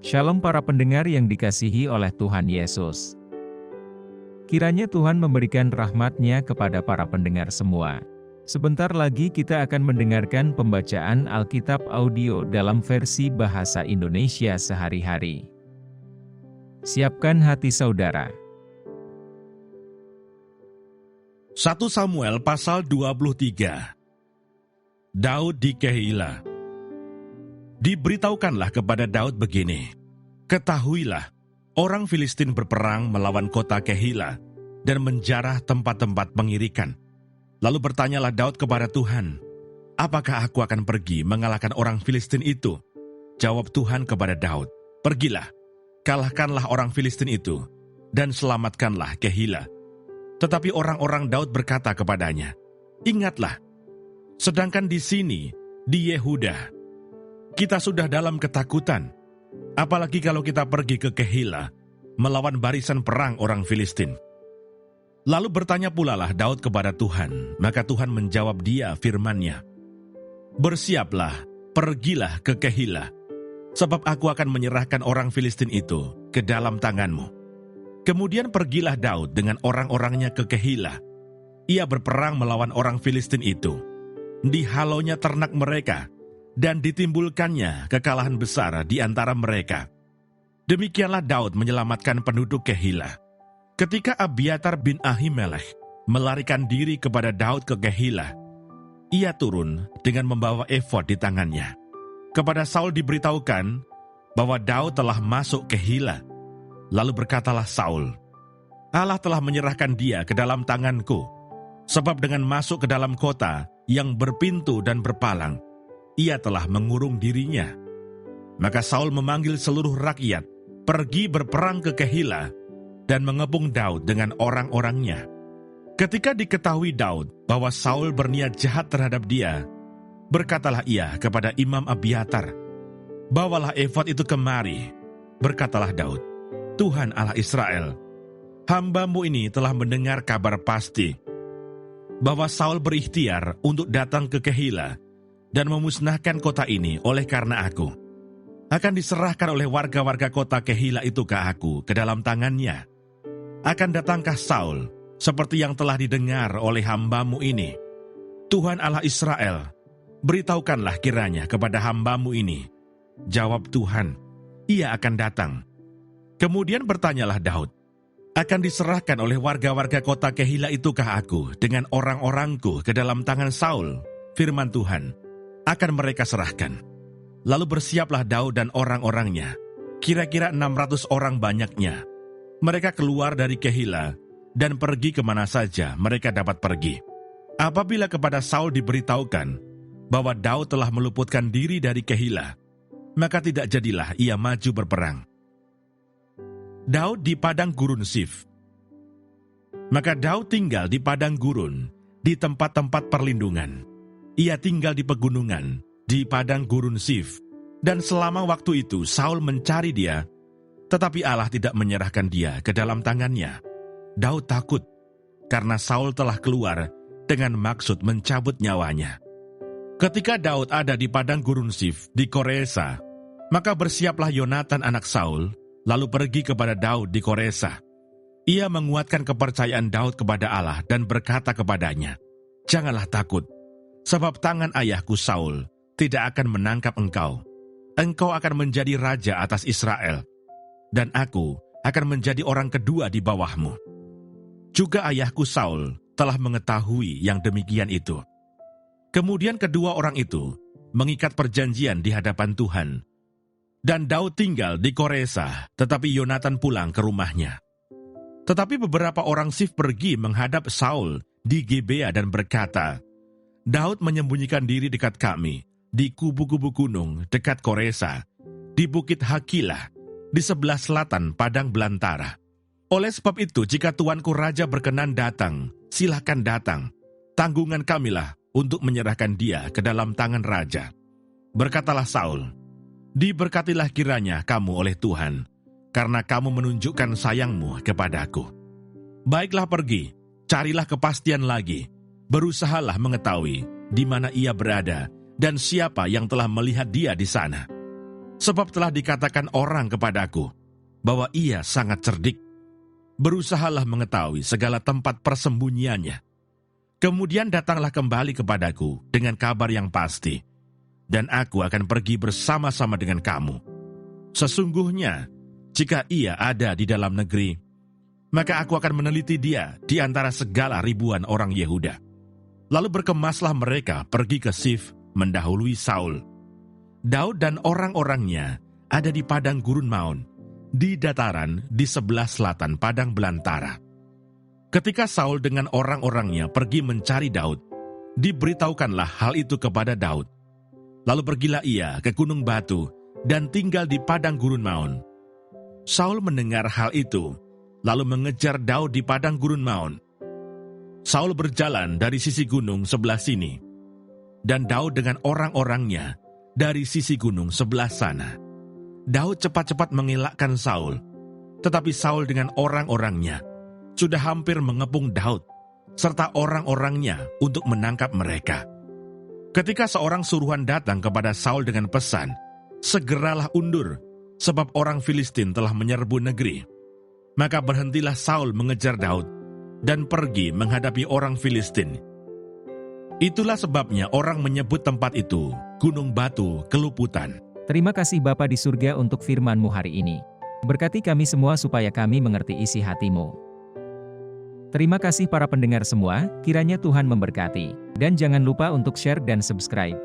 Shalom para pendengar yang dikasihi oleh Tuhan Yesus. Kiranya Tuhan memberikan rahmat-Nya kepada para pendengar semua. Sebentar lagi kita akan mendengarkan pembacaan Alkitab audio dalam versi bahasa Indonesia sehari-hari. Siapkan hati saudara. 1 Samuel pasal 23. Daud di Keila. Diberitahukanlah kepada Daud begini, ketahuilah, orang Filistin berperang melawan kota Keila dan menjarah tempat-tempat pengirikan. Lalu bertanyalah Daud kepada Tuhan, apakah aku akan pergi mengalahkan orang Filistin itu? Jawab Tuhan kepada Daud, pergilah, kalahkanlah orang Filistin itu, dan selamatkanlah Keila. Tetapi orang-orang Daud berkata kepadanya, ingatlah, sedangkan di sini, di Yehuda, kita sudah dalam ketakutan, apalagi kalau kita pergi ke Keila, melawan barisan perang orang Filistin. Lalu bertanya pula lah Daud kepada Tuhan, maka Tuhan menjawab dia firman-Nya, bersiaplah, pergilah ke Keila, sebab aku akan menyerahkan orang Filistin itu ke dalam tanganmu. Kemudian pergilah Daud dengan orang-orangnya ke Keila. Ia berperang melawan orang Filistin itu. Dihalonya ternak mereka, dan ditimbulkannya kekalahan besar di antara mereka. Demikianlah Daud menyelamatkan penduduk Keila. Ketika Abiatar bin Ahimelech melarikan diri kepada Daud ke Keila, ia turun dengan membawa efod di tangannya. Kepada Saul diberitahukan bahwa Daud telah masuk Keila. Lalu berkatalah Saul, Allah telah menyerahkan dia ke dalam tanganku, sebab dengan masuk ke dalam kota yang berpintu dan berpalang, ia telah mengurung dirinya. Maka Saul memanggil seluruh rakyat, pergi berperang ke Keila, dan mengepung Daud dengan orang-orangnya. Ketika diketahui Daud bahwa Saul berniat jahat terhadap dia, berkatalah ia kepada Imam Abiatar, bawalah efod itu kemari. Berkatalah Daud, Tuhan Allah Israel, hamba-Mu ini telah mendengar kabar pasti, bahwa Saul berikhtiar untuk datang ke Keila, dan memusnahkan kota ini oleh karena aku. Akan diserahkan oleh warga-warga kota Keila itu ke aku, ke dalam tangannya. Akan datangkah Saul, seperti yang telah didengar oleh hamba-Mu ini? Tuhan Allah Israel, beritahukanlah kiranya kepada hamba-Mu ini. Jawab Tuhan, ia akan datang. Kemudian bertanyalah Daud, akan diserahkan oleh warga-warga kota Keila itu ke aku, dengan orang-orangku ke dalam tangan Saul? Firman Tuhan, akan mereka serahkan. Lalu bersiaplah Daud dan orang-orangnya, kira-kira 600 orang banyaknya. Mereka keluar dari Keila dan pergi kemana saja mereka dapat pergi. Apabila kepada Saul diberitahukan bahwa Daud telah meluputkan diri dari Keila, maka tidak jadilah ia maju berperang. Daud di padang gurun Sif. Maka Daud tinggal di padang gurun, di tempat-tempat perlindungan. Ia tinggal di pegunungan, di padang gurun Sif, dan selama waktu itu Saul mencari dia, tetapi Allah tidak menyerahkan dia ke dalam tangannya. Daud takut, karena Saul telah keluar dengan maksud mencabut nyawanya. Ketika Daud ada di padang gurun Sif, di Koresa, maka bersiaplah Yonatan anak Saul, lalu pergi kepada Daud di Koresa. Ia menguatkan kepercayaan Daud kepada Allah dan berkata kepadanya, janganlah takut, sebab tangan ayahku Saul tidak akan menangkap engkau. Engkau akan menjadi raja atas Israel, dan aku akan menjadi orang kedua di bawahmu. Juga ayahku Saul telah mengetahui yang demikian itu. Kemudian kedua orang itu mengikat perjanjian di hadapan Tuhan, dan Daud tinggal di Koresa, tetapi Yonatan pulang ke rumahnya. Tetapi beberapa orang Sif pergi menghadap Saul di Gibea dan berkata, Daud menyembunyikan diri dekat kami, di kubu-kubu gunung dekat Koresa, di bukit Hakilah, di sebelah selatan padang belantara. Oleh sebab itu, jika tuanku raja berkenan datang, silakan datang. Tanggungan kamilah untuk menyerahkan dia ke dalam tangan raja. Berkatalah Saul, diberkatilah kiranya kamu oleh Tuhan, karena kamu menunjukkan sayangmu kepadaku. Baiklah pergi, carilah kepastian lagi. Berusahalah mengetahui di mana ia berada dan siapa yang telah melihat dia di sana. Sebab telah dikatakan orang kepadaku bahwa ia sangat cerdik. Berusahalah mengetahui segala tempat persembunyiannya. Kemudian datanglah kembali kepadaku dengan kabar yang pasti, dan aku akan pergi bersama-sama dengan kamu. Sesungguhnya, jika ia ada di dalam negeri, maka aku akan meneliti dia di antara segala ribuan orang Yehuda. Lalu berkemaslah mereka pergi ke Sif mendahului Saul. Daud dan orang-orangnya ada di padang gurun Maon, di dataran di sebelah selatan padang belantara. Ketika Saul dengan orang-orangnya pergi mencari Daud, diberitahukanlah hal itu kepada Daud. Lalu pergilah ia ke Gunung Batu dan tinggal di padang gurun Maon. Saul mendengar hal itu, lalu mengejar Daud di padang gurun Maon. Saul berjalan dari sisi gunung sebelah sini, dan Daud dengan orang-orangnya dari sisi gunung sebelah sana. Daud cepat-cepat mengelakkan Saul, tetapi Saul dengan orang-orangnya sudah hampir mengepung Daud, serta orang-orangnya untuk menangkap mereka. Ketika seorang suruhan datang kepada Saul dengan pesan, "Segeralah undur, sebab orang Filistin telah menyerbu negeri." Maka berhentilah Saul mengejar Daud, dan pergi menghadapi orang Filistin. Itulah sebabnya orang menyebut tempat itu Gunung Batu Keluputan. Terima kasih Bapa di surga untuk firman-Mu hari ini. Berkati kami semua supaya kami mengerti isi hati-Mu. Terima kasih para pendengar semua, kiranya Tuhan memberkati. Dan jangan lupa untuk share dan subscribe.